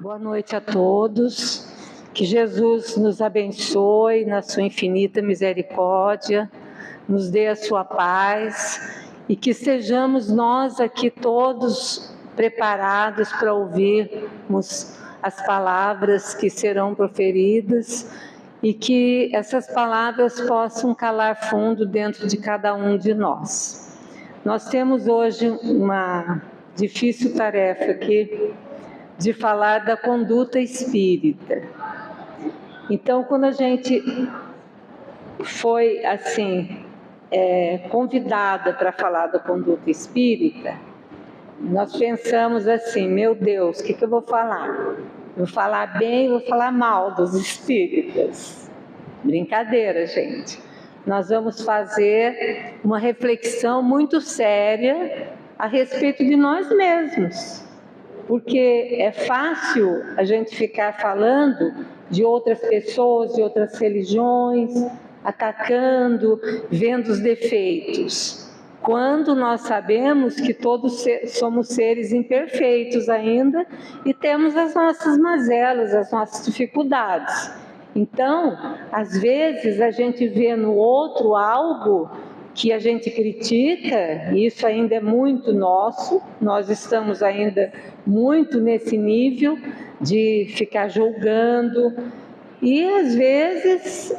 Boa noite a todos, que Jesus nos abençoe na sua infinita misericórdia, nos dê a sua paz e que estejamos nós aqui todos preparados para ouvirmos as palavras que serão proferidas e que essas palavras possam calar fundo dentro de cada um de nós. Nós temos hoje uma difícil tarefa aqui, de falar da conduta espírita. Então, quando a gente foi, assim, convidada para falar da conduta espírita, nós pensamos assim, meu Deus, o que eu vou falar? Vou falar bem, vou falar mal dos espíritas? Brincadeira, gente. Nós vamos fazer uma reflexão muito séria a respeito de nós mesmos. Porque é fácil a gente ficar falando de outras pessoas, de outras religiões, atacando, vendo os defeitos, quando nós sabemos que todos somos seres imperfeitos ainda e temos as nossas mazelas, as nossas dificuldades. Então, às vezes a gente vê no outro algo que a gente critica, e isso ainda é muito nosso, nós estamos ainda muito nesse nível de ficar julgando, e às vezes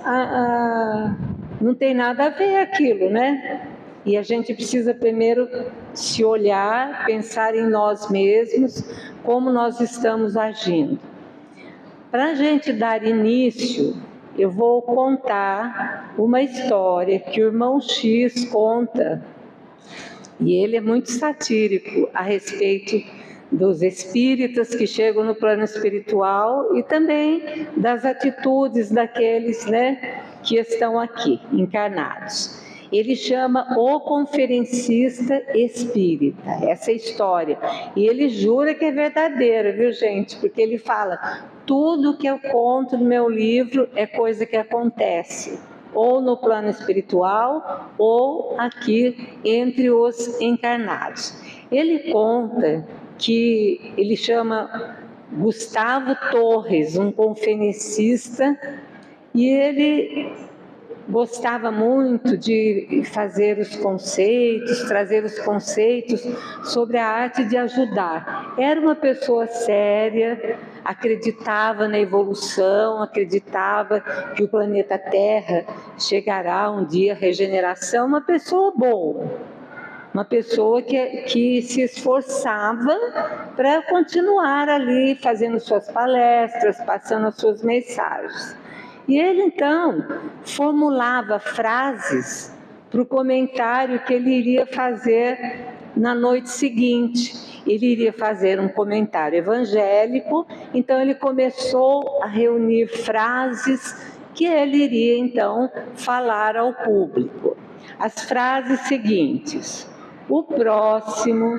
não tem nada a ver aquilo, né? E a gente precisa primeiro se olhar, pensar em nós mesmos, como nós estamos agindo. Para a gente dar início, eu vou contar uma história que o irmão X conta, e ele é muito satírico a respeito dos espíritas que chegam no plano espiritual e também das atitudes daqueles, né, que estão aqui, encarnados. Ele chama O Conferencista Espírita, essa história. E ele jura que é verdadeira, viu, gente? Porque ele fala, tudo que eu conto no meu livro é coisa que acontece, ou no plano espiritual, ou aqui entre os encarnados. Ele conta que ele chama Gustavo Torres, um conferencista, e ele gostava muito de fazer os conceitos, trazer os conceitos sobre a arte de ajudar. Era uma pessoa séria, acreditava na evolução, acreditava que o planeta Terra chegará um dia à regeneração, uma pessoa boa, uma pessoa que se esforçava para continuar ali fazendo suas palestras, passando as suas mensagens. E ele, então, formulava frases para o comentário que ele iria fazer na noite seguinte. Ele iria fazer um comentário evangélico, então ele começou a reunir frases que ele iria, então, falar ao público. As frases seguintes: o próximo...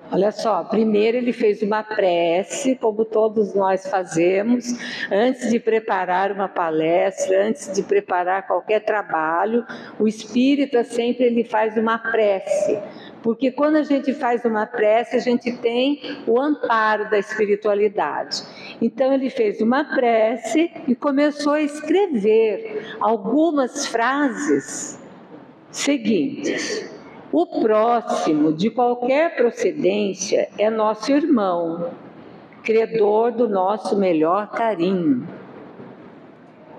Olha só, primeiro ele fez uma prece, como todos nós fazemos, antes de preparar uma palestra, antes de preparar qualquer trabalho, o espírita sempre ele faz uma prece, porque quando a gente faz uma prece, a gente tem o amparo da espiritualidade. Então ele fez uma prece e começou a escrever algumas frases seguintes: o próximo, de qualquer procedência, é nosso irmão, credor do nosso melhor carinho.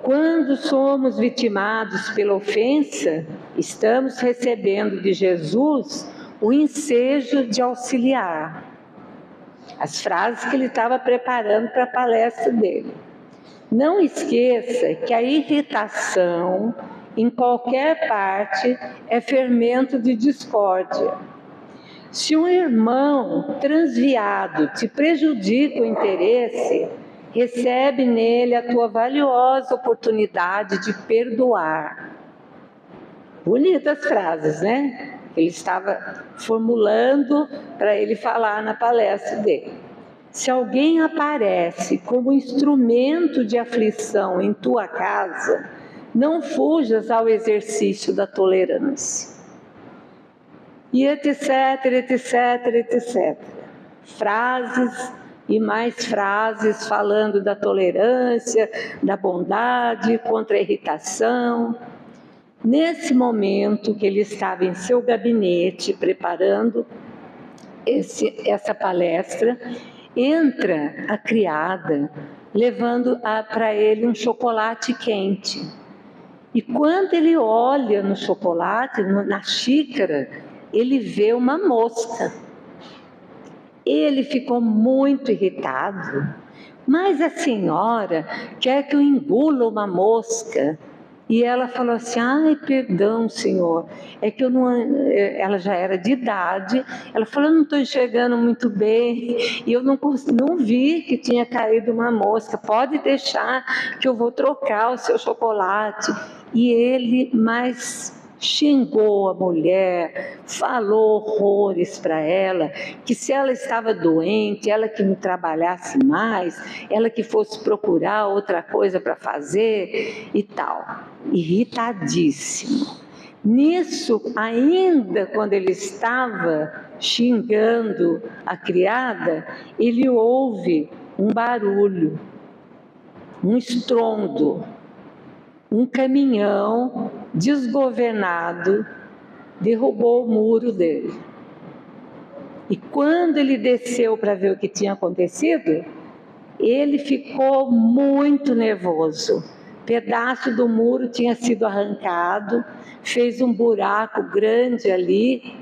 Quando somos vitimados pela ofensa, estamos recebendo de Jesus o ensejo de auxiliar. As frases que ele estava preparando para a palestra dele. Não esqueça que a irritação em qualquer parte é fermento de discórdia. Se um irmão transviado te prejudica o interesse, recebe nele a tua valiosa oportunidade de perdoar. Bonitas frases, né? Ele estava formulando para ele falar na palestra dele. Se alguém aparece como instrumento de aflição em tua casa, não fujas ao exercício da tolerância. E etc, etc, etc. Frases e mais frases falando da tolerância, da bondade, contra a irritação. Nesse momento que ele estava em seu gabinete preparando essa palestra, entra a criada levando para ele um chocolate quente. E quando ele olha no chocolate, na xícara, ele vê uma mosca. Ele ficou muito irritado. Mas a senhora quer que eu engula uma mosca? E ela falou assim: ai, perdão, senhor, é que eu não... Ela já era de idade, ela falou: eu não estou enxergando muito bem, e eu não vi que tinha caído uma mosca, pode deixar que eu vou trocar o seu chocolate. E ele mais xingou a mulher, falou horrores para ela, que se ela estava doente, ela que não trabalhasse mais, ela que fosse procurar outra coisa para fazer e tal. Irritadíssimo. Nisso, ainda quando ele estava xingando a criada, ele ouve um barulho, um estrondo. Um caminhão desgovernado derrubou o muro dele. E quando ele desceu para ver o que tinha acontecido, ele ficou muito nervoso. Pedaço do muro tinha sido arrancado, fez um buraco grande ali.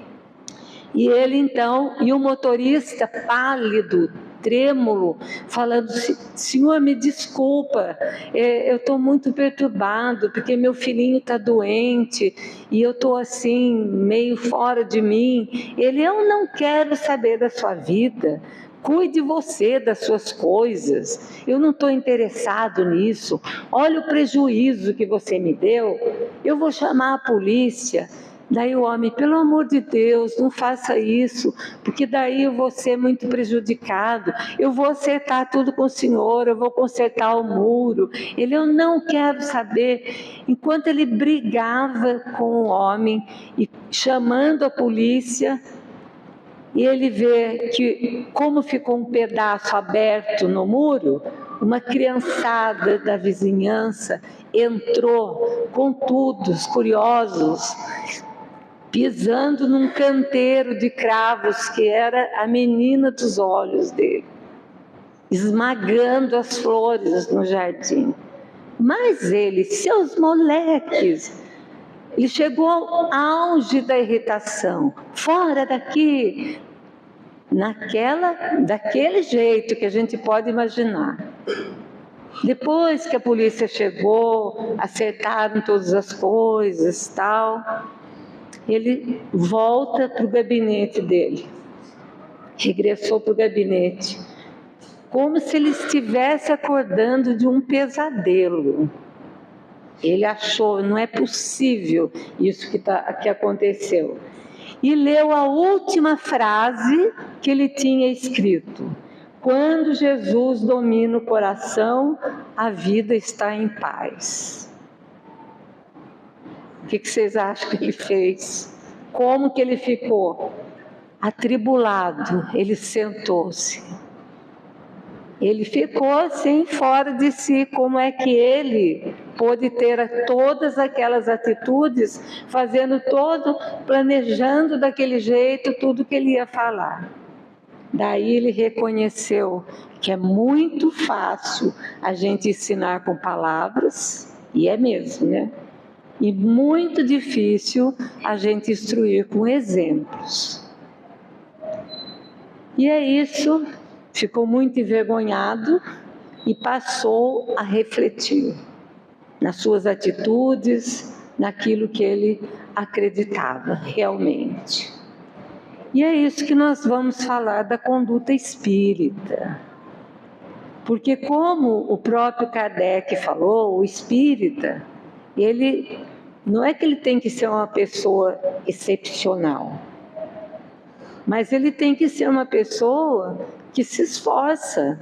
E ele então, e o motorista pálido, trêmulo, falando: senhor, me desculpa, eu estou muito perturbado, porque meu filhinho está doente, e eu estou assim, meio fora de mim. Ele: eu não quero saber da sua vida, cuide você das suas coisas, eu não estou interessado nisso, olha o prejuízo que você me deu, eu vou chamar a polícia. Daí o homem: pelo amor de Deus, não faça isso, porque daí eu vou ser muito prejudicado, eu vou acertar tudo com o senhor, eu vou consertar o muro. Ele: eu não quero saber. Enquanto ele brigava com o homem e chamando a polícia, e ele vê que, como ficou um pedaço aberto no muro, uma criançada da vizinhança entrou com tudo, os curiosos, pisando num canteiro de cravos que era a menina dos olhos dele, esmagando as flores no jardim. Mas ele, seus moleques, ele chegou ao auge da irritação: fora daqui! Daquele jeito que a gente pode imaginar. Depois que a polícia chegou, acertaram todas as coisas, tal, ele volta para o gabinete dele, regressou para o gabinete, como se ele estivesse acordando de um pesadelo. Ele achou: não é possível isso que aconteceu. E leu a última frase que ele tinha escrito: quando Jesus domina o coração, a vida está em paz. O que vocês acham que ele fez? Como que ele ficou? Atribulado. Ele sentou-se. Ele ficou assim, fora de si. Como é que ele pôde ter todas aquelas atitudes, planejando daquele jeito tudo que ele ia falar? Daí ele reconheceu que é muito fácil a gente ensinar com palavras, e é mesmo, né? E muito difícil a gente instruir com exemplos. E é isso, ficou muito envergonhado e passou a refletir nas suas atitudes, naquilo que ele acreditava realmente. E é isso que nós vamos falar da conduta espírita. Porque, como o próprio Kardec falou, o espírita, ele não é que ele tem que ser uma pessoa excepcional, mas ele tem que ser uma pessoa que se esforça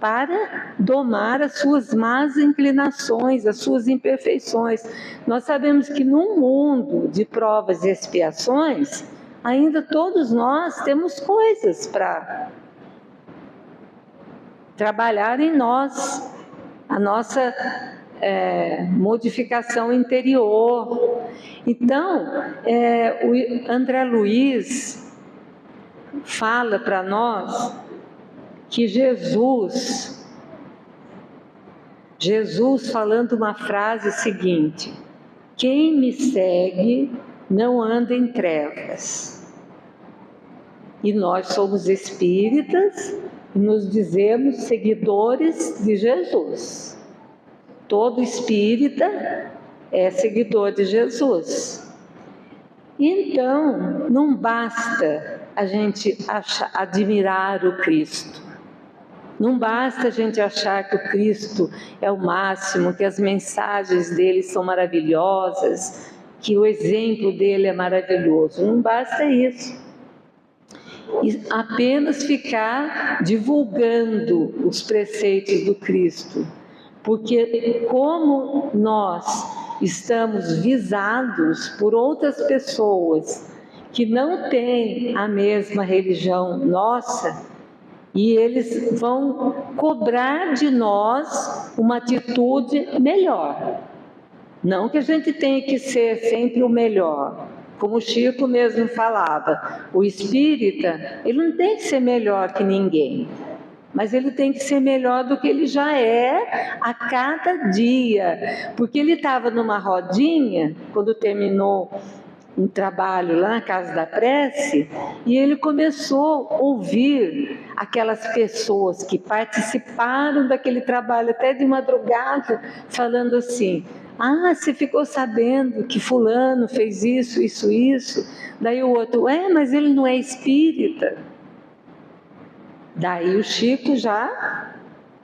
para domar as suas más inclinações, as suas imperfeições. Nós sabemos que num mundo de provas e expiações, ainda todos nós temos coisas para trabalhar em nós, a nossa modificação interior. Então, o André Luiz fala para nós que Jesus falando uma frase seguinte: quem me segue não anda em trevas. E nós somos espíritas e nos dizemos seguidores de Jesus. Todo espírita é seguidor de Jesus. Então, não basta a gente admirar o Cristo. Não basta a gente achar que o Cristo é o máximo, que as mensagens dele são maravilhosas, que o exemplo dele é maravilhoso. Não basta isso. E apenas ficar divulgando os preceitos do Cristo. Porque como nós estamos visados por outras pessoas que não têm a mesma religião nossa, e eles vão cobrar de nós uma atitude melhor. Não que a gente tenha que ser sempre o melhor. Como o Chico mesmo falava, o espírita, ele não tem que ser melhor que ninguém, mas ele tem que ser melhor do que ele já é a cada dia. Porque ele estava numa rodinha, quando terminou um trabalho lá na Casa da Prece, e ele começou a ouvir aquelas pessoas que participaram daquele trabalho até de madrugada, falando assim: ah, você ficou sabendo que fulano fez isso, isso, isso? Daí o outro: mas ele não é espírita. Daí o Chico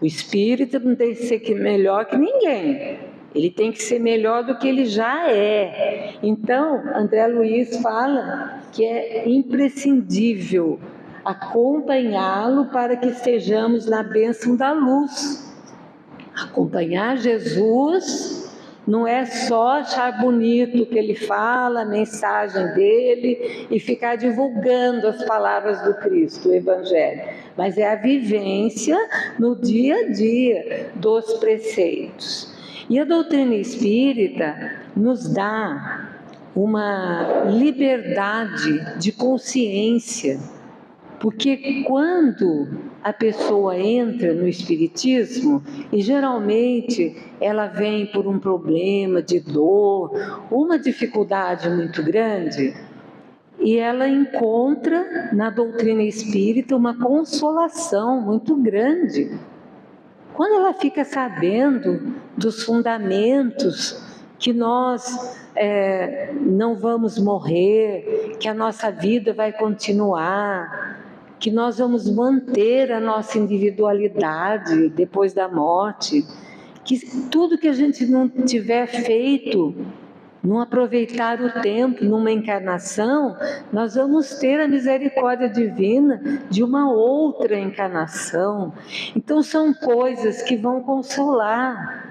o espírita não tem que ser melhor que ninguém. Ele tem que ser melhor do que ele já é. Então, André Luiz fala que é imprescindível acompanhá-lo para que estejamos na bênção da luz. Acompanhar Jesus não é só achar bonito o que ele fala, a mensagem dele, e ficar divulgando as palavras do Cristo, o Evangelho, mas é a vivência no dia a dia dos preceitos. E a doutrina espírita nos dá uma liberdade de consciência, porque quando a pessoa entra no espiritismo, e geralmente ela vem por um problema de dor, uma dificuldade muito grande, e ela encontra na doutrina espírita uma consolação muito grande. Quando ela fica sabendo dos fundamentos, que nós não vamos morrer, que a nossa vida vai continuar, que nós vamos manter a nossa individualidade depois da morte, que tudo que a gente não tiver feito, não aproveitar o tempo numa encarnação, nós vamos ter a misericórdia divina de uma outra encarnação. Então são coisas que vão consolar.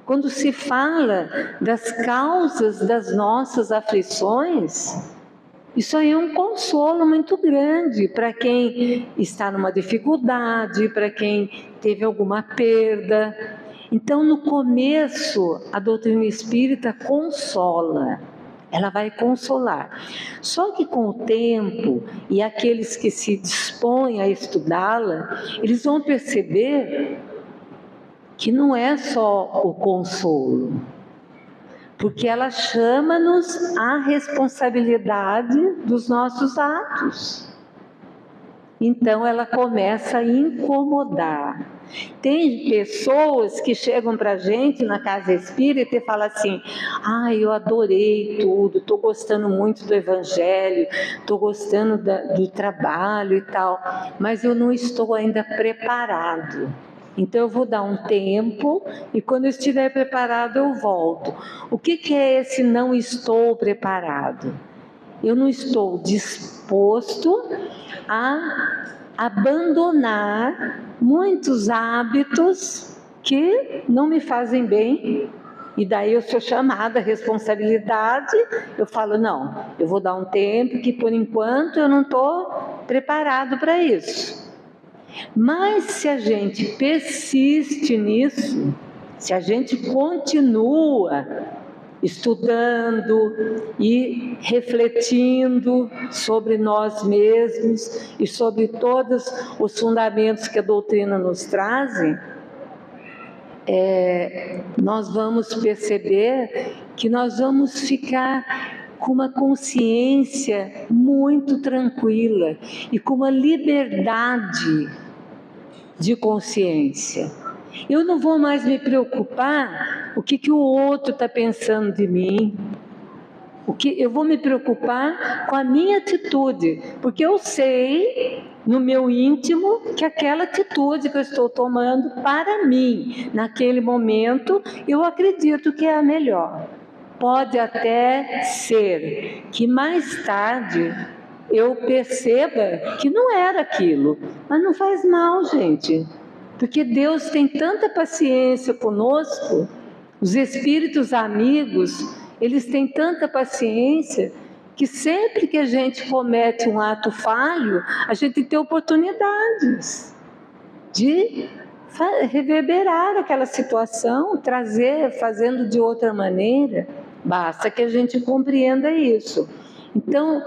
Quando se fala das causas das nossas aflições, isso aí é um consolo muito grande para quem está numa dificuldade, para quem teve alguma perda. Então, no começo, a doutrina espírita consola, ela vai consolar. Só que com o tempo, e aqueles que se dispõem a estudá-la, eles vão perceber que não é só o consolo, porque ela chama-nos à responsabilidade dos nossos atos. Então ela começa a incomodar. Tem pessoas que chegam para a gente na casa espírita e falam assim: eu adorei tudo, estou gostando muito do Evangelho, estou gostando do trabalho e tal, mas eu não estou ainda preparado. Então eu vou dar um tempo e quando eu estiver preparado eu volto. O que é esse não estou preparado? Eu não estou disposto a abandonar muitos hábitos que não me fazem bem. E daí eu sou chamada à responsabilidade, eu falo: não, eu vou dar um tempo que por enquanto eu não estou preparado para isso. Mas se a gente persiste nisso, se a gente continua estudando e refletindo sobre nós mesmos e sobre todos os fundamentos que a doutrina nos traz, nós vamos perceber que nós vamos ficar com uma consciência muito tranquila e com uma liberdade de consciência. Eu não vou mais me preocupar o que o outro está pensando de mim. Eu vou me preocupar com a minha atitude, porque eu sei no meu íntimo que aquela atitude que eu estou tomando para mim, naquele momento, eu acredito que é a melhor. Pode até ser que mais tarde eu perceba que não era aquilo, mas não faz mal, gente. Porque Deus tem tanta paciência conosco, os espíritos amigos, eles têm tanta paciência, que sempre que a gente comete um ato falho, a gente tem oportunidades de reverberar aquela situação, fazendo de outra maneira, basta que a gente compreenda isso. Então,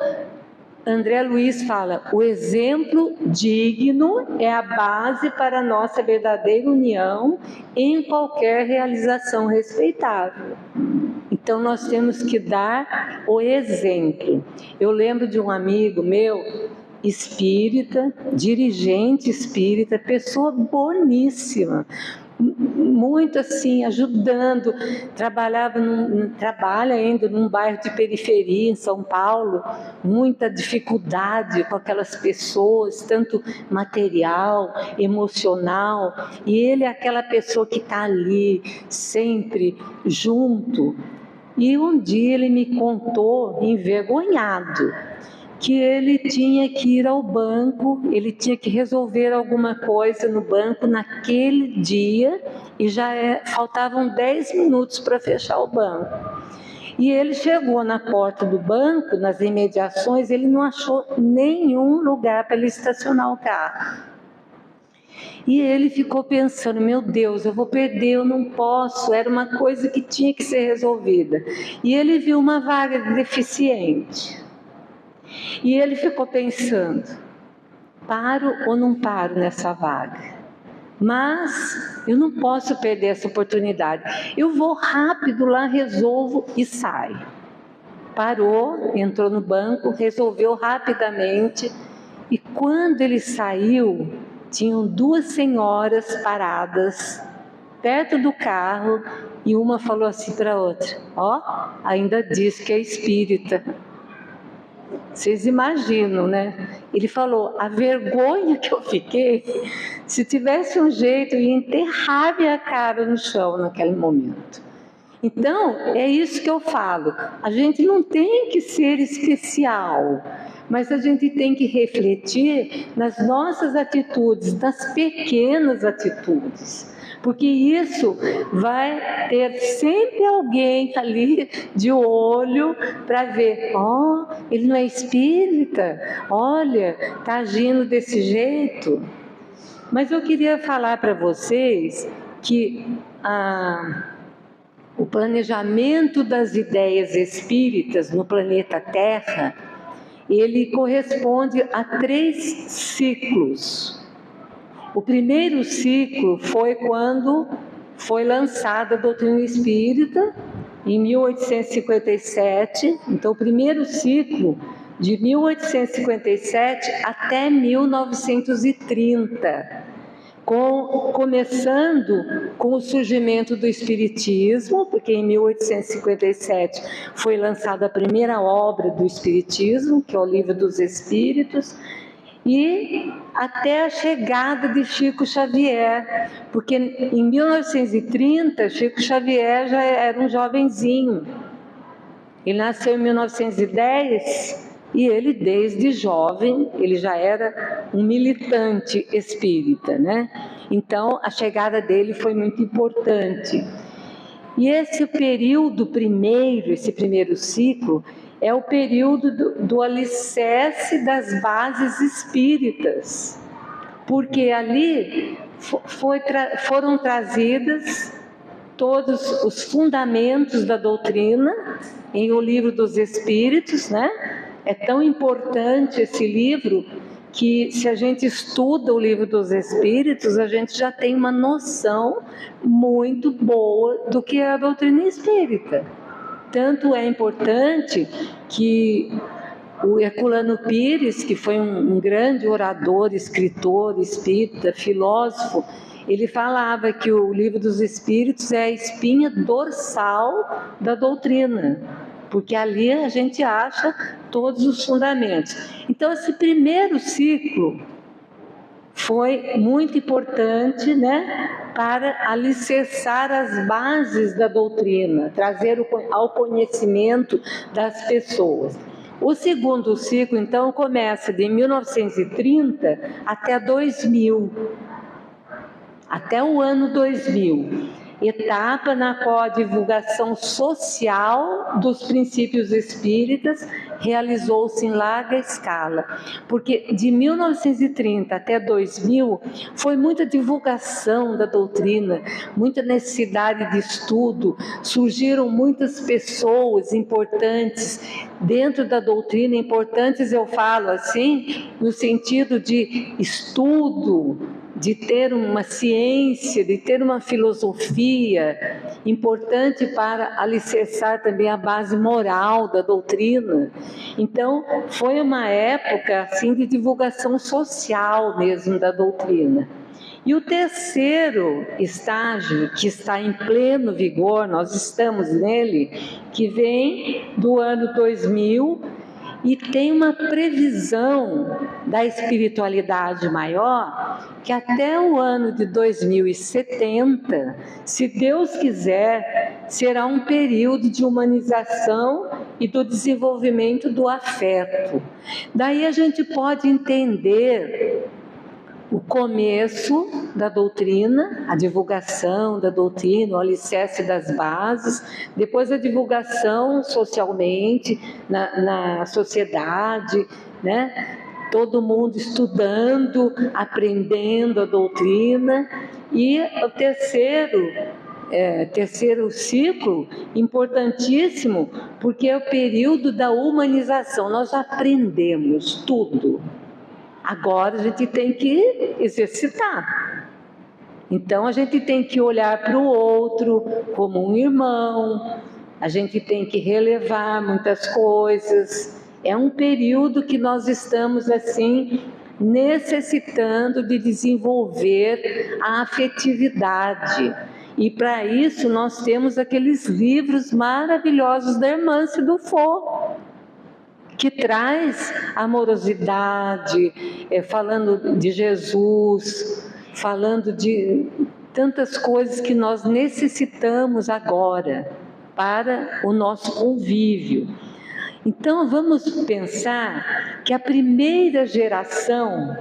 André Luiz fala, o exemplo digno é a base para a nossa verdadeira união em qualquer realização respeitável. Então, nós temos que dar o exemplo. Eu lembro de um amigo meu, espírita, dirigente espírita, pessoa boníssima, muito assim, ajudando, trabalha ainda num bairro de periferia em São Paulo, muita dificuldade com aquelas pessoas, tanto material, emocional, e ele é aquela pessoa que está ali, sempre junto. E um dia ele me contou, envergonhado, que ele tinha que ir ao banco, ele tinha que resolver alguma coisa no banco naquele dia e faltavam 10 minutos para fechar o banco. E ele chegou na porta do banco, nas imediações, ele não achou nenhum lugar para ele estacionar o carro. E ele ficou pensando, meu Deus, eu vou perder, eu não posso, era uma coisa que tinha que ser resolvida. E ele viu uma vaga de deficiente. E ele ficou pensando, paro ou não paro nessa vaga? Mas eu não posso perder essa oportunidade. Eu vou rápido lá, resolvo e saio. Parou, entrou no banco, resolveu rapidamente. E quando ele saiu, tinham 2 senhoras paradas perto do carro. E uma falou assim para a outra, ainda diz que é espírita. Vocês imaginam, né? Ele falou, a vergonha que eu fiquei, se tivesse um jeito, eu ia enterrar minha cara no chão naquele momento. Então, é isso que eu falo, a gente não tem que ser especial, mas a gente tem que refletir nas nossas atitudes, nas pequenas atitudes. Porque isso vai ter sempre alguém ali de olho para ver, ele não é espírita, olha, está agindo desse jeito. Mas eu queria falar para vocês que o planejamento das ideias espíritas no planeta Terra, ele corresponde a 3 ciclos. O primeiro ciclo foi quando foi lançada a doutrina espírita, em 1857. Então, o primeiro ciclo, de 1857 até 1930, começando com o surgimento do Espiritismo, porque em 1857 foi lançada a primeira obra do Espiritismo, que é o Livro dos Espíritos, e até a chegada de Chico Xavier, porque em 1930 Chico Xavier já era um jovenzinho. Ele nasceu em 1910 e ele desde jovem, ele já era um militante espírita, né? Então a chegada dele foi muito importante. E esse primeiro ciclo, é o período do alicerce das bases espíritas. porque ali foram trazidas todos os fundamentos da doutrina em O Livro dos Espíritos, né? É tão importante esse livro que, se a gente estuda o Livro dos Espíritos, a gente já tem uma noção muito boa do que é a doutrina espírita. Tanto é importante que o Herculano Pires, que foi um grande orador, escritor, espírita, filósofo, ele falava que o Livro dos Espíritos é a espinha dorsal da doutrina, porque ali a gente acha todos os fundamentos. Então, esse primeiro ciclo foi muito importante, né, para alicerçar as bases da doutrina, trazer ao conhecimento das pessoas. O segundo ciclo, então, começa de 1930 até 2000, até o ano 2000, etapa na qual a divulgação social dos princípios espíritas realizou-se em larga escala, porque de 1930 até 2000 foi muita divulgação da doutrina, muita necessidade de estudo, surgiram muitas pessoas importantes dentro da doutrina, importantes eu falo assim, no sentido de estudo, de ter uma ciência, de ter uma filosofia importante para alicerçar também a base moral da doutrina. Então, foi uma época assim de divulgação social mesmo da doutrina. E o terceiro estágio, que está em pleno vigor, nós estamos nele, que vem do ano 2000, e tem uma previsão da espiritualidade maior, que até o ano de 2070, se Deus quiser, será um período de humanização e do desenvolvimento do afeto. Daí a gente pode entender o começo da doutrina, a divulgação da doutrina, o alicerce das bases, depois a divulgação socialmente, na sociedade, né? Todo mundo estudando, aprendendo a doutrina, e o terceiro ciclo, importantíssimo, porque é o período da humanização, nós aprendemos tudo. Agora a gente tem que exercitar. Então a gente tem que olhar para o outro como um irmão, a gente tem que relevar muitas coisas. É um período que nós estamos assim necessitando de desenvolver a afetividade. E para isso nós temos aqueles livros maravilhosos da Hermance Dufour, que traz amorosidade, falando de Jesus, falando de tantas coisas que nós necessitamos agora para o nosso convívio. Então vamos pensar que a primeira geração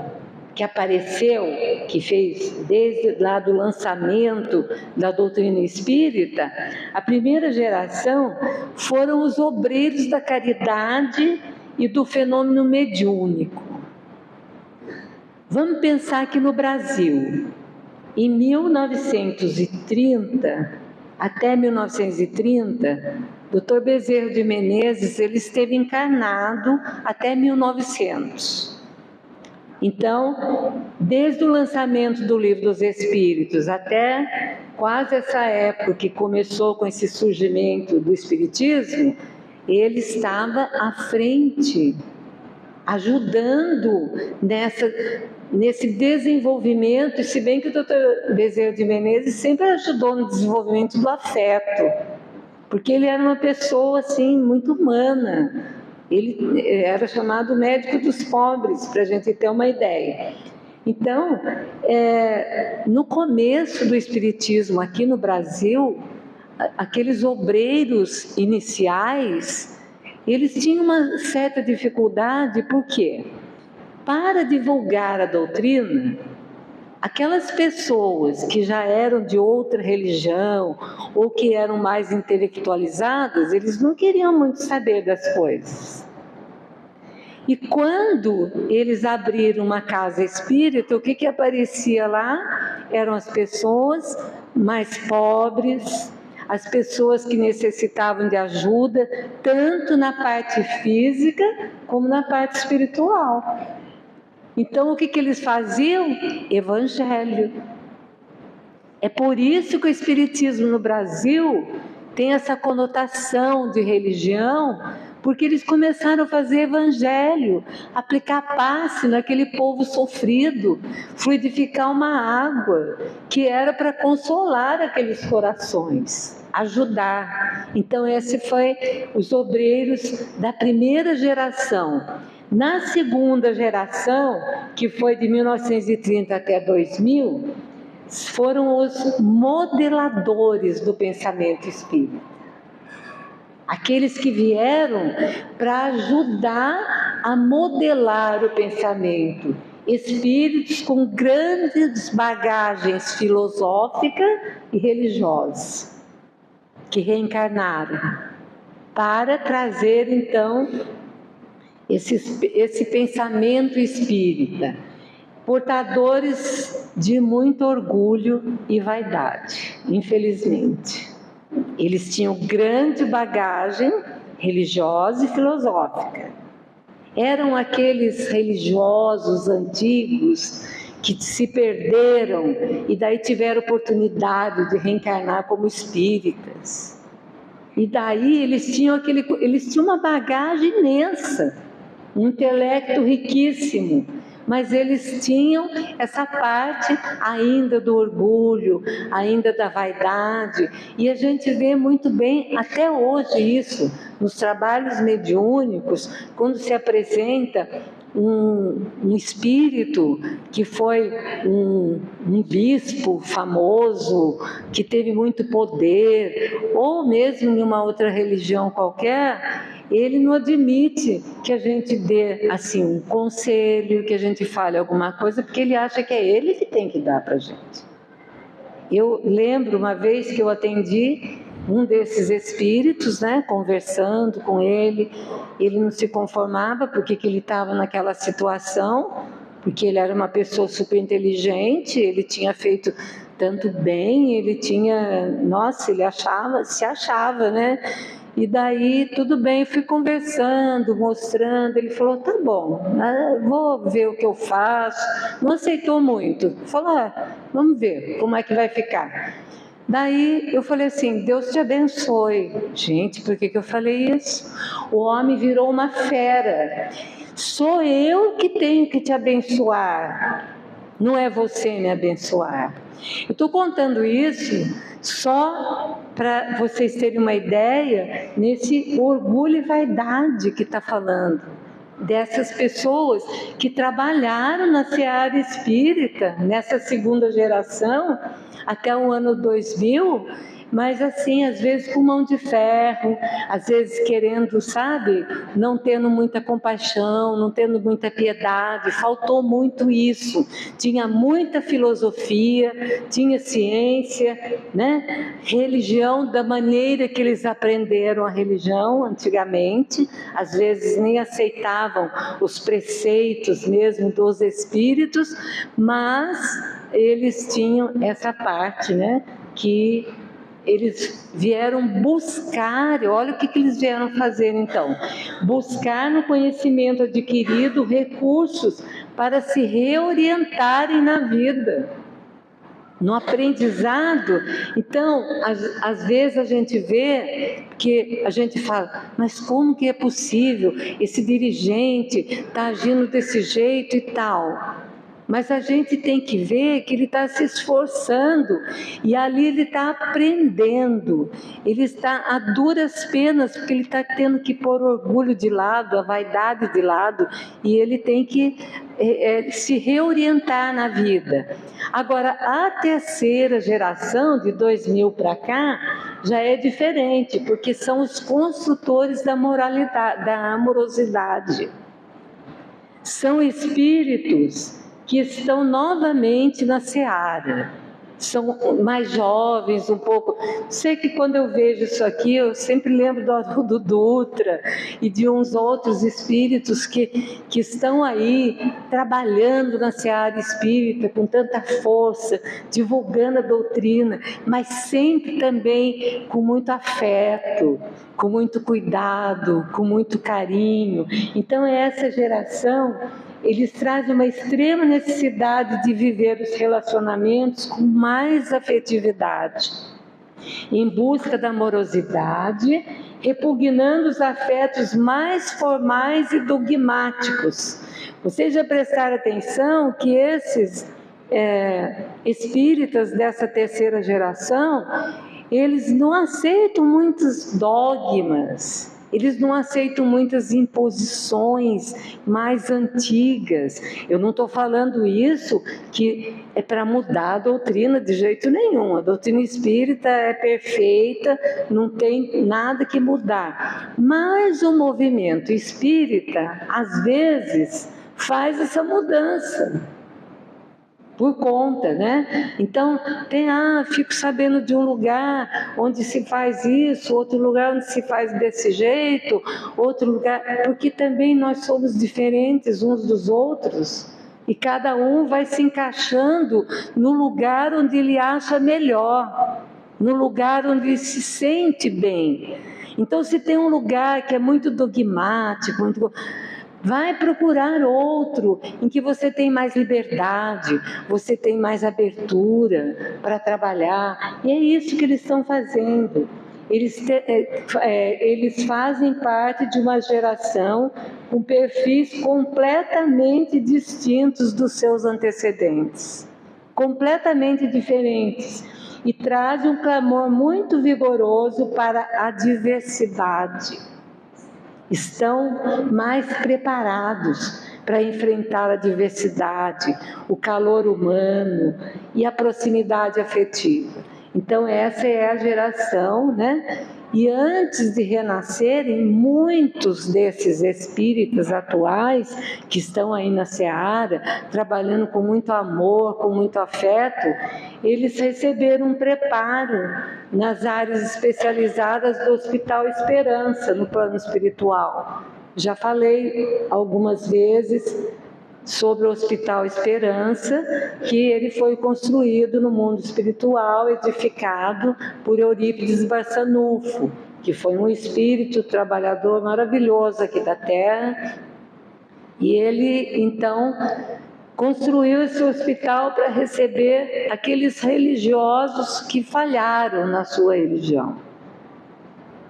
que apareceu, que fez desde lá do lançamento da doutrina espírita, a primeira geração foram os obreiros da caridade e do fenômeno mediúnico. Vamos pensar aqui no Brasil. Em 1930, até 1930, Dr. Bezerra de Menezes, ele esteve encarnado até 1900. Então, desde o lançamento do Livro dos Espíritos até quase essa época que começou com esse surgimento do Espiritismo, ele estava à frente, ajudando nesse desenvolvimento, se bem que o Dr. Bezerra de Menezes sempre ajudou no desenvolvimento do afeto, porque ele era uma pessoa assim, muito humana. Ele era chamado médico dos pobres, para a gente ter uma ideia. Então, no começo do Espiritismo aqui no Brasil, aqueles obreiros iniciais, eles tinham uma certa dificuldade, por quê? Para divulgar a doutrina, aquelas pessoas que já eram de outra religião ou que eram mais intelectualizadas, eles não queriam muito saber das coisas. E quando eles abriram uma casa espírita, o que aparecia lá? Eram as pessoas mais pobres, as pessoas que necessitavam de ajuda, tanto na parte física como na parte espiritual. Então, o que eles faziam? Evangelho. É por isso que o Espiritismo no Brasil tem essa conotação de religião, porque eles começaram a fazer evangelho, aplicar passe naquele povo sofrido, fluidificar uma água que era para consolar aqueles corações, ajudar. Então esse foi os obreiros da primeira geração. Na segunda geração, que foi de 1930 até 2000, foram os modeladores do pensamento espírita. Aqueles que vieram para ajudar a modelar o pensamento. Espíritos com grandes bagagens filosóficas e religiosas, que reencarnaram, para trazer então esse pensamento espírita. Portadores de muito orgulho e vaidade, infelizmente. Eles tinham grande bagagem religiosa e filosófica. Eram aqueles religiosos antigos que se perderam e daí tiveram oportunidade de reencarnar como espíritas. E daí eles tinham uma bagagem imensa, um intelecto riquíssimo, mas eles tinham essa parte ainda do orgulho, ainda da vaidade, e a gente vê muito bem até hoje isso, nos trabalhos mediúnicos, quando se apresenta um espírito que foi um bispo famoso, que teve muito poder, ou mesmo em uma outra religião qualquer, ele não admite que a gente dê assim um conselho, que a gente fale alguma coisa, porque ele acha que é ele que tem que dar para a gente. Eu lembro uma vez que eu atendi um desses espíritos, conversando com ele não se conformava porque que ele estava naquela situação, porque ele era uma pessoa super inteligente, ele tinha feito tanto bem, ele tinha, nossa, ele se achava, E daí, tudo bem, fui conversando, mostrando, ele falou, tá bom, vou ver o que eu faço. Não aceitou muito, falou, vamos ver como é que vai ficar. Daí eu falei assim, Deus te abençoe. Gente, por que eu falei isso? O homem virou uma fera. Sou eu que tenho que te abençoar, não é você me abençoar. Eu estou contando isso só para vocês terem uma ideia, nesse orgulho e vaidade que está falando, dessas pessoas que trabalharam na seara espírita, nessa segunda geração, até o ano 2000, mas assim, às vezes com mão de ferro, às vezes querendo, não tendo muita compaixão, não tendo muita piedade, faltou muito isso. Tinha muita filosofia, tinha ciência, religião da maneira que eles aprenderam a religião antigamente, às vezes nem aceitavam os preceitos mesmo dos espíritos, mas eles tinham essa parte, que eles vieram buscar, olha o que eles vieram fazer então, buscar no conhecimento adquirido recursos para se reorientarem na vida, no aprendizado. Então, às vezes a gente vê que a gente fala, mas como que é possível esse dirigente está agindo desse jeito e tal? Mas a gente tem que ver que ele está se esforçando e ali ele está aprendendo, ele está a duras penas, porque ele está tendo que pôr o orgulho de lado, a vaidade de lado, e ele tem que se reorientar na vida. Agora, a terceira geração, de 2000 para cá, já é diferente, porque são os construtores da moralidade, da amorosidade. São espíritos que estão novamente na seara. são mais jovens um pouco. Sei que quando eu vejo isso aqui, eu sempre lembro do Haroldo Dutra e de uns outros espíritos que estão aí trabalhando na seara espírita com tanta força, divulgando a doutrina, mas sempre também com muito afeto, com muito cuidado, com muito carinho. Então essa geração, eles trazem uma extrema necessidade de viver os relacionamentos com mais afetividade, em busca da amorosidade, repugnando os afetos mais formais e dogmáticos. Vocês já prestaram atenção que esses espíritas dessa terceira geração, eles não aceitam muitos dogmas, eles não aceitam muitas imposições mais antigas. Eu não estou falando isso que é para mudar a doutrina de jeito nenhum. A doutrina espírita é perfeita, não tem nada que mudar. Mas o movimento espírita, às vezes, faz essa mudança. Por conta, né? Então, fico sabendo de um lugar onde se faz isso, outro lugar onde se faz desse jeito, outro lugar, porque também nós somos diferentes uns dos outros, e cada um vai se encaixando no lugar onde ele acha melhor, no lugar onde ele se sente bem. Então, se tem um lugar que é muito dogmático, vai procurar outro em que você tem mais liberdade, você tem mais abertura para trabalhar. E é isso que eles estão fazendo. Eles fazem parte de uma geração com perfis completamente distintos dos seus antecedentes, completamente diferentes, e trazem um clamor muito vigoroso para a diversidade. Estão mais preparados para enfrentar a diversidade, o calor humano e a proximidade afetiva. Então essa é a geração, né? E antes de renascerem, muitos desses espíritas atuais que estão aí na seara, trabalhando com muito amor, com muito afeto, eles receberam um preparo nas áreas especializadas do Hospital Esperança, no plano espiritual. Já falei algumas vezes sobre o Hospital Esperança, que ele foi construído no mundo espiritual, edificado por Eurípides Barçanufo, que foi um espírito trabalhador maravilhoso aqui da Terra, e ele, então, construiu esse hospital para receber aqueles religiosos que falharam na sua religião.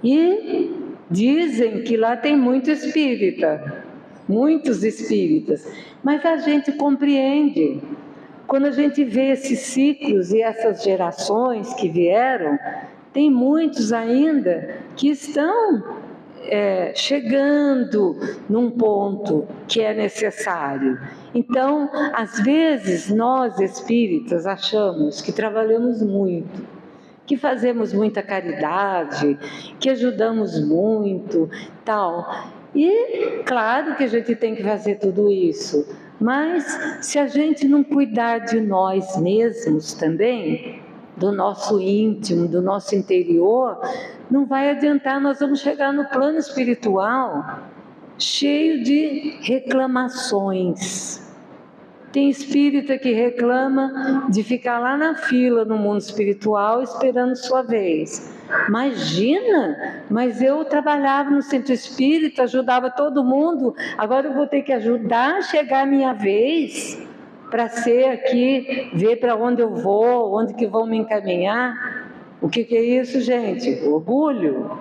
E dizem que lá tem muito espírita, muitos espíritas, mas a gente compreende. Quando a gente vê esses ciclos e essas gerações que vieram, tem muitos ainda que estão chegando num ponto que é necessário. Então, às vezes, nós espíritas achamos que trabalhamos muito, que fazemos muita caridade, que ajudamos muito, tal. E claro que a gente tem que fazer tudo isso, mas se a gente não cuidar de nós mesmos também, do nosso íntimo, do nosso interior, não vai adiantar. Nós vamos chegar no plano espiritual cheio de reclamações. Tem espírita que reclama de ficar lá na fila no mundo espiritual esperando sua vez. Imagina, mas eu trabalhava no centro espírita, ajudava todo mundo, agora eu vou ter que ajudar a chegar a minha vez para ser aqui, ver para onde eu vou, onde que vão me encaminhar. O que é isso, gente? Orgulho.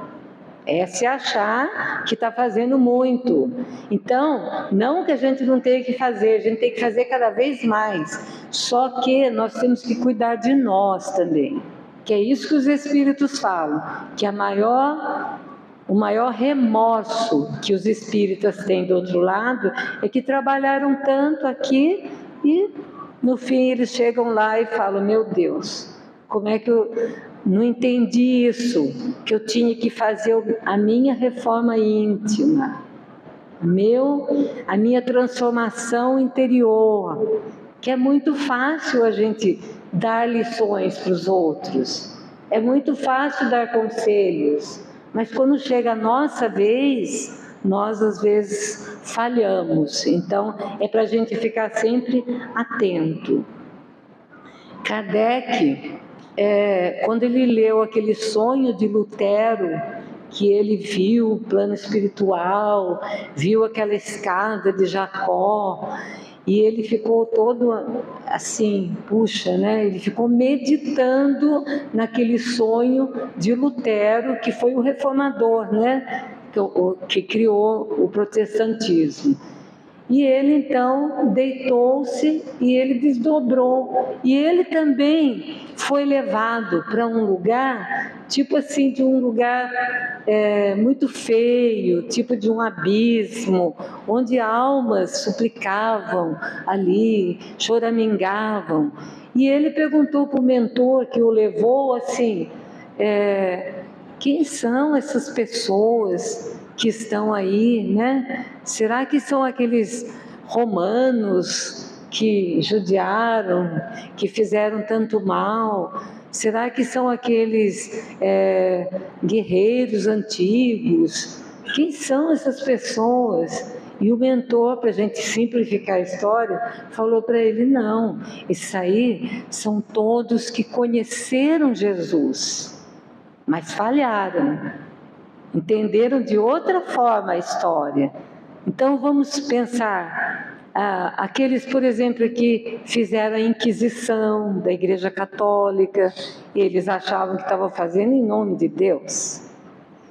É se achar que está fazendo muito. Então, não que a gente não tenha que fazer, a gente tem que fazer cada vez mais. Só que nós temos que cuidar de nós também. Que é isso que os espíritos falam, que o maior remorso que os espíritas têm do outro lado é que trabalharam tanto aqui e no fim eles chegam lá e falam: meu Deus, como é que eu não entendi isso, que eu tinha que fazer a minha reforma íntima, a minha transformação interior, que é muito fácil a gente dar lições para os outros, é muito fácil dar conselhos, mas quando chega a nossa vez, nós às vezes falhamos. Então é para a gente ficar sempre atento. Kardec, quando ele leu aquele sonho de Lutero, que ele viu o plano espiritual, viu aquela escada de Jacó, e ele ficou todo assim, puxa, né? Ele ficou meditando naquele sonho de Lutero, que foi o reformador, né? Que criou o protestantismo. E ele então deitou-se e ele desdobrou. E ele também foi levado para um lugar, tipo assim, de um lugar muito feio, tipo de um abismo, onde almas suplicavam ali, choramingavam. E ele perguntou para o mentor que o levou assim, quem são essas pessoas que estão aí, né? Será que são aqueles romanos que judiaram, que fizeram tanto mal? Será que são aqueles guerreiros antigos? Quem são essas pessoas? E o mentor, para a gente simplificar a história, falou para ele, não, esses aí são todos que conheceram Jesus, mas falharam. Entenderam de outra forma a história. Então vamos pensar, aqueles, por exemplo, que fizeram a Inquisição da Igreja Católica, eles achavam que estavam fazendo em nome de Deus.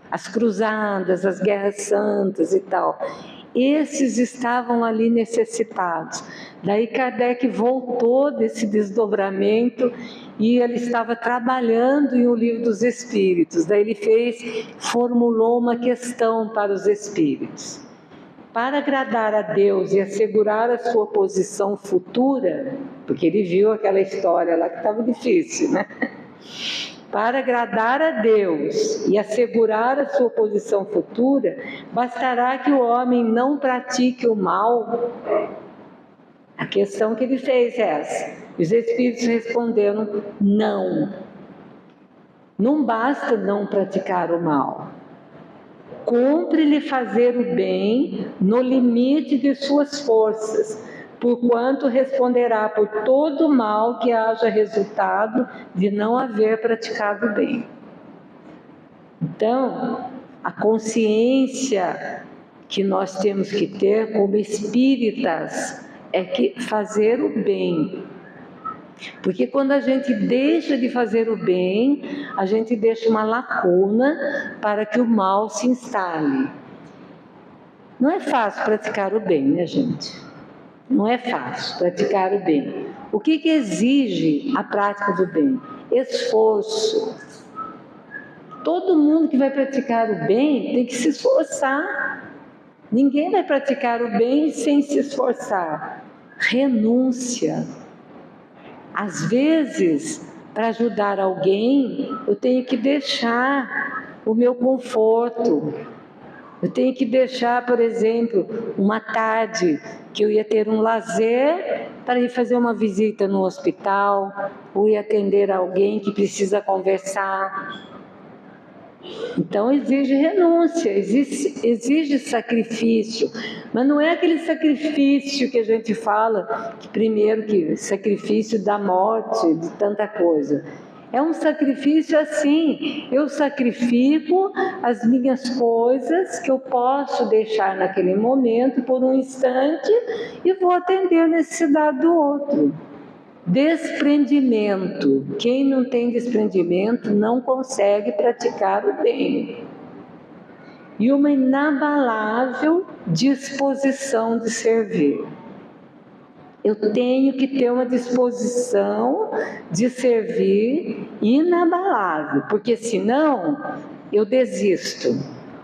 As cruzadas, as guerras santas e tal. Esses estavam ali necessitados. Daí Kardec voltou desse desdobramento e ele estava trabalhando em O Livro dos Espíritos. Daí ele formulou uma questão para os espíritos. Para agradar a Deus e assegurar a sua posição futura, porque ele viu aquela história lá que estava difícil, né? Para agradar a Deus e assegurar a sua posição futura, bastará que o homem não pratique o mal? A questão que ele fez é essa. Os espíritos responderam, não. Não basta não praticar o mal. Cumpre-lhe fazer o bem no limite de suas forças, porquanto responderá por todo o mal que haja resultado de não haver praticado o bem. Então, a consciência que nós temos que ter como espíritas é que fazer o bem. Porque quando a gente deixa de fazer o bem, a gente deixa uma lacuna para que o mal se instale. Não é fácil praticar o bem, né, gente? Não é fácil praticar o bem. O que exige a prática do bem? Esforço. Todo mundo que vai praticar o bem tem que se esforçar. Ninguém vai praticar o bem sem se esforçar. Renúncia. Às vezes, para ajudar alguém, eu tenho que deixar o meu conforto. Eu tenho que deixar, por exemplo, uma tarde que eu ia ter um lazer para ir fazer uma visita no hospital, ou ir atender alguém que precisa conversar. Então exige renúncia, exige sacrifício, mas não é aquele sacrifício que a gente fala, que primeiro que sacrifício da morte, de tanta coisa. É um sacrifício assim, eu sacrifico as minhas coisas que eu posso deixar naquele momento por um instante e vou atender a necessidade do outro. Desprendimento. Quem não tem desprendimento não consegue praticar o bem. E uma inabalável disposição de servir. Eu tenho que ter uma disposição de servir inabalável, porque senão eu desisto.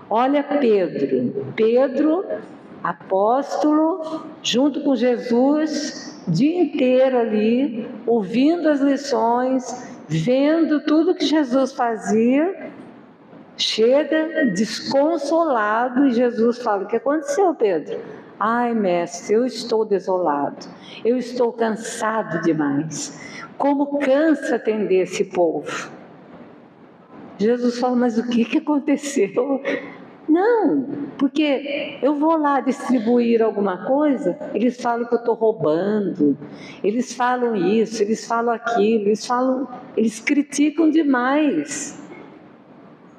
Olha Pedro, apóstolo, junto com Jesus, o dia inteiro ali, ouvindo as lições, vendo tudo que Jesus fazia, chega desconsolado e Jesus fala, o que aconteceu, Pedro? Ai, mestre, eu estou desolado, eu estou cansado demais. Como cansa atender esse povo. Jesus fala, mas o que aconteceu? Não, porque eu vou lá distribuir alguma coisa, eles falam que eu estou roubando, eles falam isso, eles falam aquilo, eles criticam demais.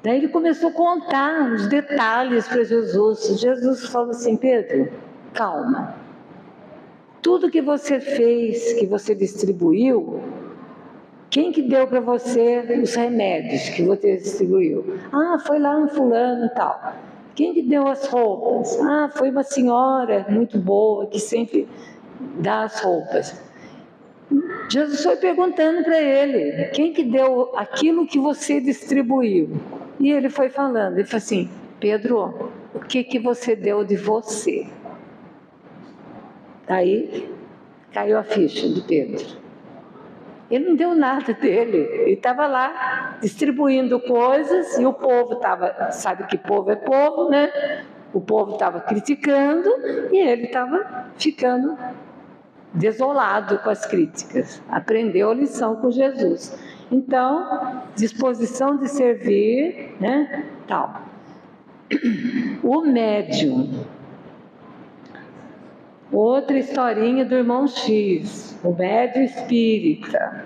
Daí ele começou a contar os detalhes para Jesus. Jesus falou assim, Pedro, calma. Tudo que você fez, que você distribuiu, quem que deu para você os remédios que você distribuiu? Ah, foi lá um fulano e tal. Quem que deu as roupas? Ah, foi uma senhora muito boa que sempre dá as roupas. Jesus foi perguntando para ele, quem que deu aquilo que você distribuiu? E ele foi falando, ele falou assim, Pedro, o que você deu de você? Aí caiu a ficha de Pedro. Ele não deu nada dele, ele estava lá distribuindo coisas e o povo estava, sabe que povo é povo, né? O povo estava criticando e ele estava ficando desolado com as críticas. Aprendeu a lição com Jesus. Então, disposição de servir, né? Tal. O médium. Outra historinha do irmão X, o médium espírita.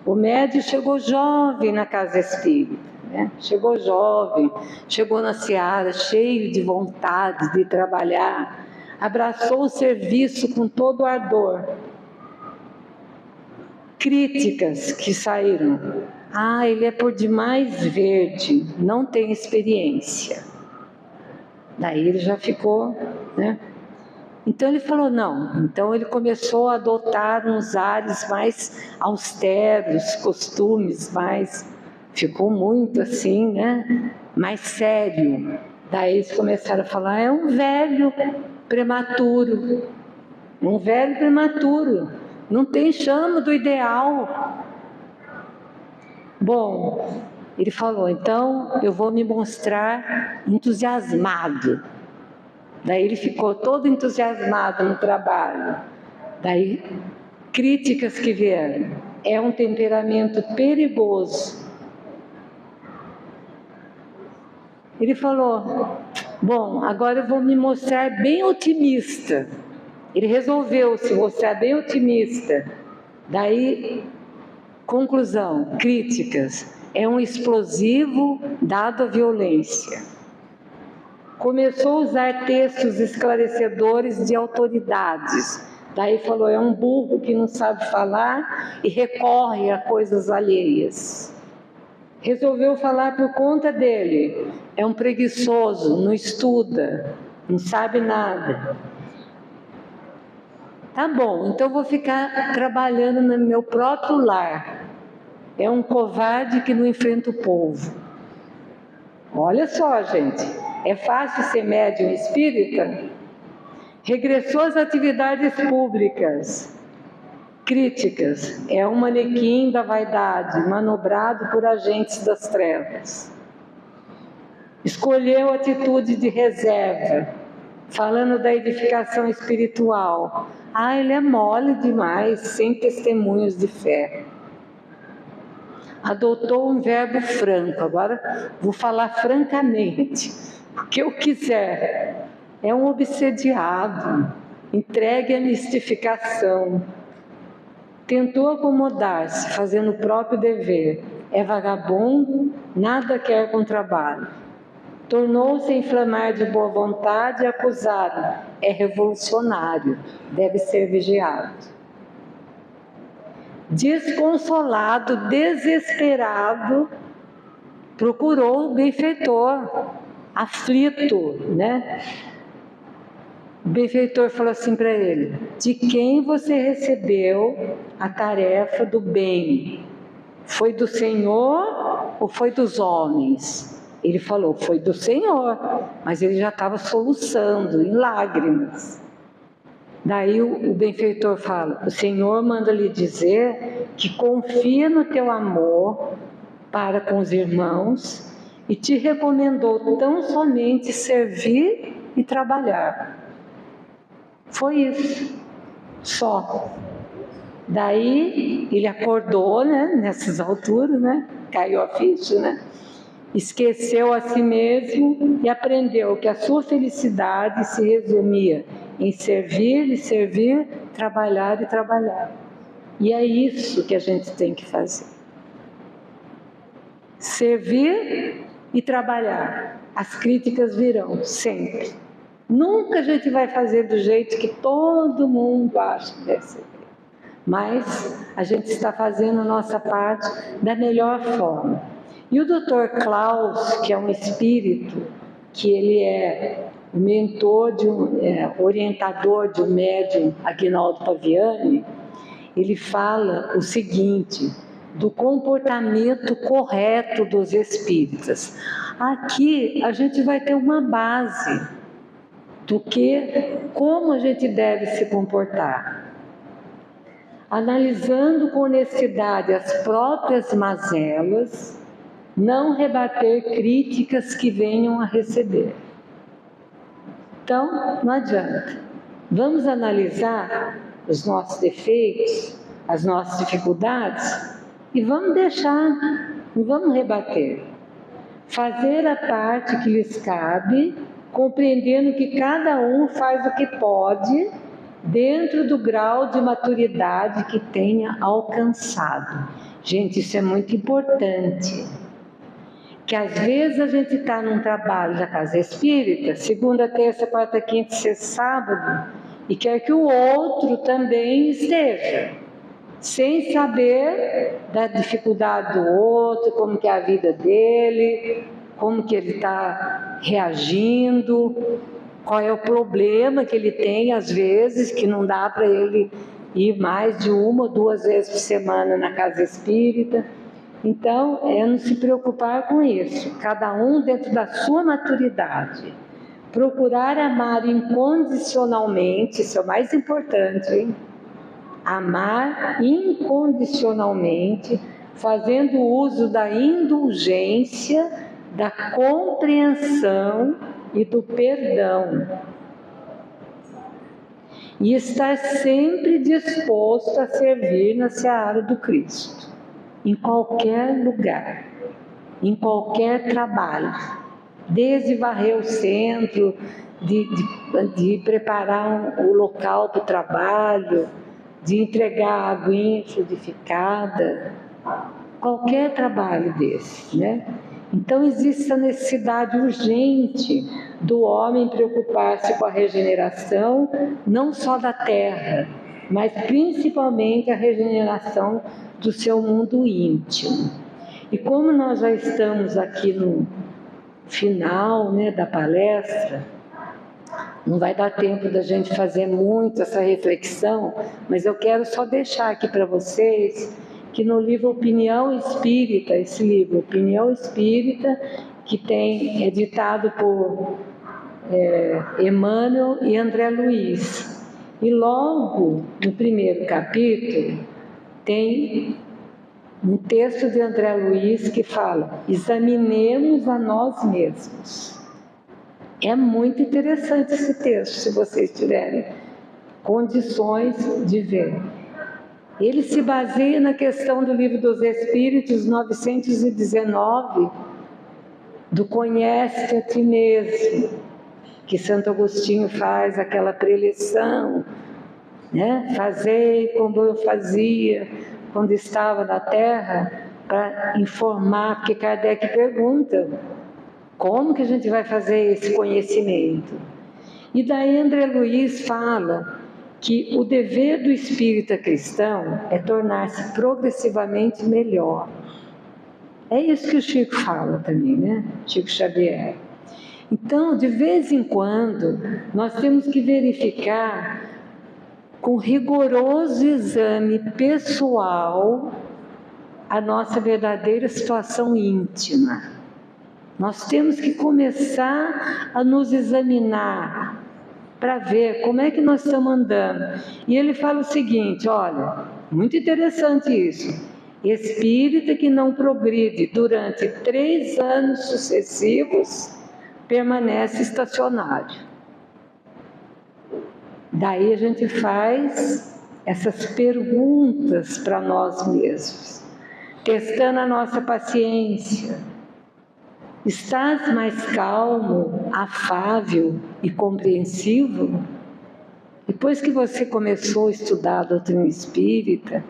O médium chegou jovem na casa espírita, né? Chegou jovem, chegou na seara, cheio de vontade de trabalhar, abraçou o serviço com todo o ardor. Críticas que saíram. Ah, ele é por demais verde, não tem experiência. Daí ele já ficou, né? Então ele falou, não. Então ele começou a adotar uns ares mais austeros, costumes mais... Ficou muito assim, né? Mais sério. Daí eles começaram a falar, é um velho prematuro. Um velho prematuro. Não tem chama do ideal. Bom, ele falou, então eu vou me mostrar entusiasmado. Daí ele ficou todo entusiasmado no trabalho. Daí, críticas que vieram. É um temperamento perigoso. Ele falou, bom, agora eu vou me mostrar bem otimista. Ele resolveu se mostrar bem otimista. Daí, conclusão, críticas. É um explosivo dado à violência. Começou a usar textos esclarecedores de autoridades. Daí falou, é um burro que não sabe falar e recorre a coisas alheias. Resolveu falar por conta dele. É um preguiçoso, não estuda, não sabe nada. Tá bom, então vou ficar trabalhando no meu próprio lar. É um covarde que não enfrenta o povo. Olha só, gente. É fácil ser médium espírita? Regressou às atividades públicas. Críticas. É um manequim da vaidade, manobrado por agentes das trevas. Escolheu atitude de reserva, falando da edificação espiritual. Ah, ele é mole demais, sem testemunhos de fé. Adotou um verbo franco, agora vou falar francamente. O que eu quiser. É um obsediado, entregue à mistificação. Tentou acomodar-se, fazendo o próprio dever. É vagabundo, nada quer com trabalho. Tornou-se a inflamar de boa vontade e acusado. É revolucionário, deve ser vigiado. Desconsolado, desesperado, procurou o benfeitor, aflito, né? O benfeitor falou assim para ele, de quem você recebeu a tarefa do bem? Foi do Senhor ou foi dos homens? Ele falou, foi do Senhor, mas ele já estava soluçando, em lágrimas. Daí o benfeitor fala, o Senhor manda lhe dizer que confia no teu amor para com os irmãos e te recomendou tão somente servir e trabalhar. Foi isso, só. Daí ele acordou, né, nessas alturas, né, caiu a ficha, né, esqueceu a si mesmo e aprendeu que a sua felicidade se resumia em servir e servir, trabalhar e trabalhar. E é isso que a gente tem que fazer. Servir e trabalhar. As críticas virão, sempre. Nunca a gente vai fazer do jeito que todo mundo acha que deve ser. Mas a gente está fazendo a nossa parte da melhor forma. E o Dr. Klaus, que é um espírito, que ele é o mentor, orientador de um médium, Aguinaldo Paviani, ele fala o seguinte, do comportamento correto dos espíritas. Aqui a gente vai ter uma base do que, como a gente deve se comportar. Analisando com honestidade as próprias mazelas, não rebater críticas que venham a receber. Então, não adianta. Vamos analisar os nossos defeitos, as nossas dificuldades e vamos deixar, não vamos rebater. Fazer a parte que lhes cabe, compreendendo que cada um faz o que pode, dentro do grau de maturidade que tenha alcançado. Gente, isso é muito importante. Que às vezes a gente está num trabalho da casa espírita, segunda, terça, quarta, quinta, sexta, sábado, e quer que o outro também esteja, sem saber da dificuldade do outro, como que é a vida dele, como que ele está reagindo, qual é o problema que ele tem, às vezes, que não dá para ele ir mais de 1 ou 2 vezes por semana na casa espírita. Então, é não se preocupar com isso, cada um dentro da sua maturidade. Procurar amar incondicionalmente, isso é o mais importante, hein? Amar incondicionalmente, fazendo uso da indulgência, da compreensão e do perdão. E estar sempre disposto a servir na seara do Cristo, em qualquer lugar, em qualquer trabalho, desde varrer o centro, de preparar o local para o trabalho, de entregar a aguinha fluidificada, qualquer trabalho desse, né? Então existe a necessidade urgente do homem preocupar-se com a regeneração, não só da terra, mas principalmente a regeneração do seu mundo íntimo. E como nós já estamos aqui no final, né, da palestra, não vai dar tempo da gente fazer muito essa reflexão, mas eu quero só deixar aqui para vocês que no livro Opinião Espírita, esse livro Opinião Espírita, que tem editado por Emmanuel e André Luiz, e logo no primeiro capítulo tem um texto de André Luiz que fala: examinemos a nós mesmos. É muito interessante esse texto, se vocês tiverem condições de ver. Ele se baseia na questão do Livro dos Espíritos 919, do conhece-te a ti mesmo, que Santo Agostinho faz aquela preleção, né? Fazei como eu fazia quando estava na Terra, para informar, porque Kardec pergunta, como que a gente vai fazer esse conhecimento? E daí André Luiz fala que o dever do espírita cristão é tornar-se progressivamente melhor. É isso que o Chico fala também, né? Chico Xavier. Então, de vez em quando, nós temos que verificar com rigoroso exame pessoal a nossa verdadeira situação íntima. Nós temos que começar a nos examinar para ver como é que nós estamos andando. E ele fala o seguinte, olha, muito interessante isso. Espírita que não progride durante 3 anos sucessivos, permanece estacionário. Daí a gente faz essas perguntas para nós mesmos, testando a nossa paciência. Estás mais calmo, afável e compreensivo? Depois que você começou a estudar a doutrina espírita,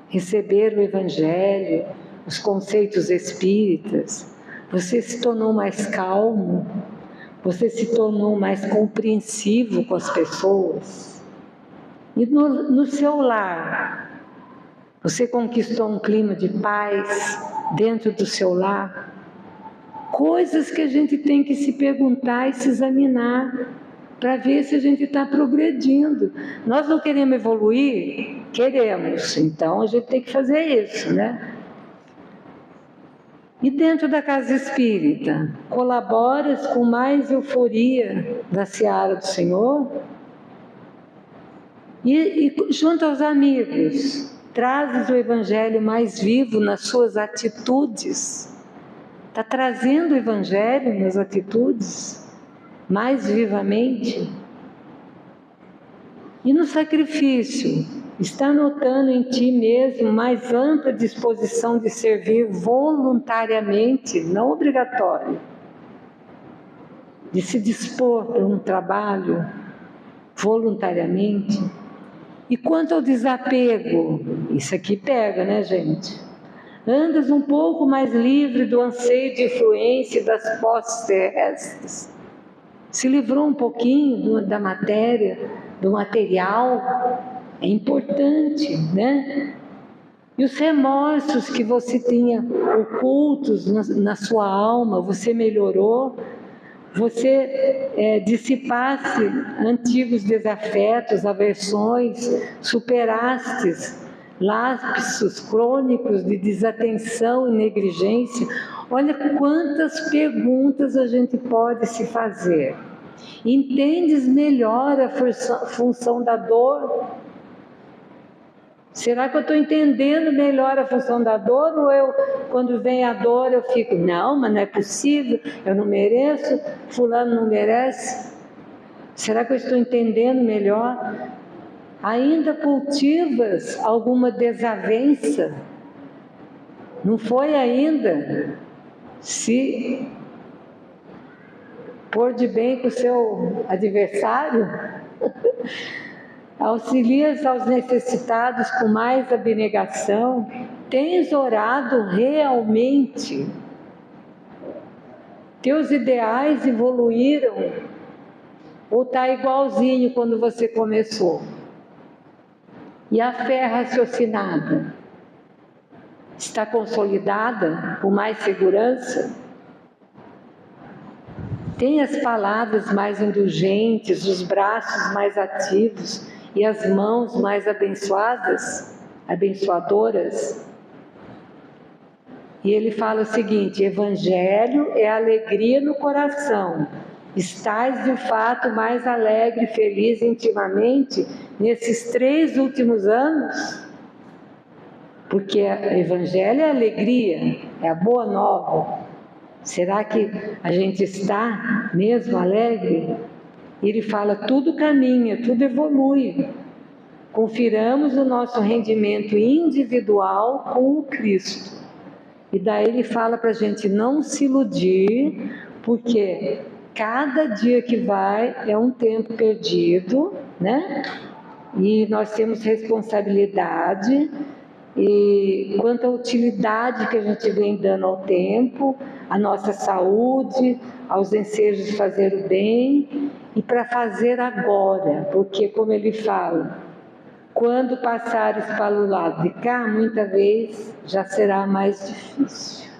receber o Evangelho, os conceitos espíritas, você se tornou mais calmo, você se tornou mais compreensivo com as pessoas. E no seu lar, você conquistou um clima de paz dentro do seu lar? Coisas que a gente tem que se perguntar e se examinar para ver se a gente está progredindo. Nós não queremos evoluir? Queremos, então a gente tem que fazer isso, né? E dentro da casa espírita, colaboras com mais euforia da seara do Senhor? E junto aos amigos, trazes o Evangelho mais vivo nas suas atitudes? Está trazendo o Evangelho nas atitudes mais vivamente? E no sacrifício, está notando em ti mesmo mais ampla disposição de servir voluntariamente, não obrigatório, de se dispor para um trabalho voluntariamente? E quanto ao desapego, isso aqui pega, né, gente? Andas um pouco mais livre do anseio de influência das posses terrestres. Se livrou um pouquinho da matéria, do material. É importante, né? E os remorsos que você tinha ocultos na sua alma, você melhorou? Você dissipasse antigos desafetos, aversões, superastes lapsos crônicos de desatenção e negligência? Olha quantas perguntas a gente pode se fazer. Entendes melhor a função da dor? Será que eu estou entendendo melhor a função da dor? Ou eu, quando vem a dor, eu fico, não, mas não é possível, eu não mereço, fulano não merece? Será que eu estou entendendo melhor? Ainda cultivas alguma desavença? Não foi ainda se pôr de bem com o seu adversário? Auxilias aos necessitados com mais abnegação? Tens orado realmente? Teus ideais evoluíram? Ou está igualzinho quando você começou? E a fé raciocinada? Está consolidada com mais segurança? Tem as palavras mais indulgentes, os braços mais ativos e as mãos mais abençoadoras? E ele fala o seguinte: Evangelho é alegria no coração. Estais de fato mais alegre e feliz intimamente nesses 3 últimos anos? Porque o Evangelho é alegria, é a boa nova. Será que a gente está mesmo alegre? Ele fala, tudo caminha, tudo evolui. Confiramos o nosso rendimento individual com o Cristo. E daí ele fala para a gente não se iludir, porque cada dia que vai é um tempo perdido, né? E nós temos responsabilidade. E quanto à utilidade que a gente vem dando ao tempo, à nossa saúde, aos ensejos de fazer o bem, e para fazer agora, porque como ele fala, quando passares para o lado de cá, muita vez já será mais difícil.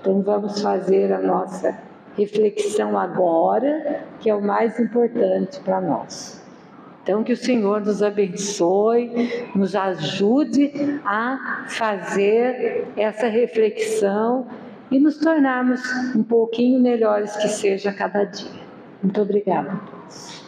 Então vamos fazer a nossa reflexão agora, que é o mais importante para nós. Então, que o Senhor nos abençoe, nos ajude a fazer essa reflexão e nos tornarmos um pouquinho melhores que seja cada dia. Muito obrigada a todos.